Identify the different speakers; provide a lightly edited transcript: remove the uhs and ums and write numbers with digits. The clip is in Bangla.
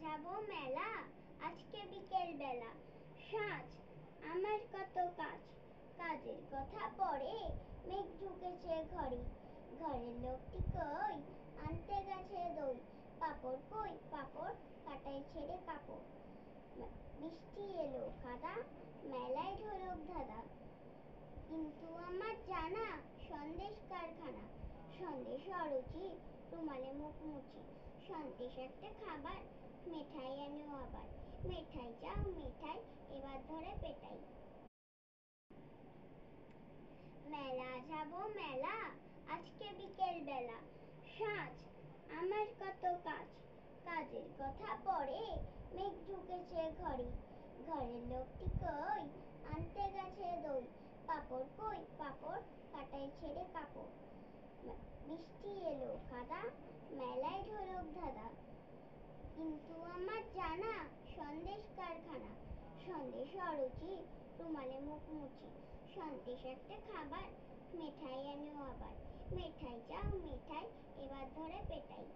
Speaker 1: যাবো মেলা, আজকে বিকেল বেলা। সাজ আমার কত কাজ, কাজের কথা পরে মেঘ ঢুকেছে ঘরে। ঘরের লোকটি কই, আনতে গেছে দই। পাপড় কই পাপড়, কাটাই ছেড়ে কাপড়। বৃষ্টি এলো কাদা, মেলায় ঢোলক ধাঁধা। কিন্তু আমার জানা সন্দেশ কারখানা। সন্দেশ অরুচি, রুমালে মুখ মুছি। সন্দেশ একটা খাবার, মেঠাই এনো আবার। মেঠাই চাও মেঠাই, এবার ধরে পেটাই। মেলা যাবো মেলা, আজকে বিকেল বেলা। সাজ আমার কত কাজ, কাজের কথা পরে মেঘ ঢুকেছে ঘরে। ঘরের লোকটি কই, আনতে গেছে দই। পাপড় কই পাপড়, কাটাই ছেড়ে কাপড়। বৃষ্টি এলো কাদা, মেলায় ঢোলক ধাঁধা। কিন্তু আমার জানা সন্দেশ কারখানা। সন্দেশ অরুচি, রুমালে মুখ মুছি। সন্দেশ একটা খাবার, মেঠাই এনো আবার। মেঠাই চাও মেঠাই, এবার ধরে পেটাই।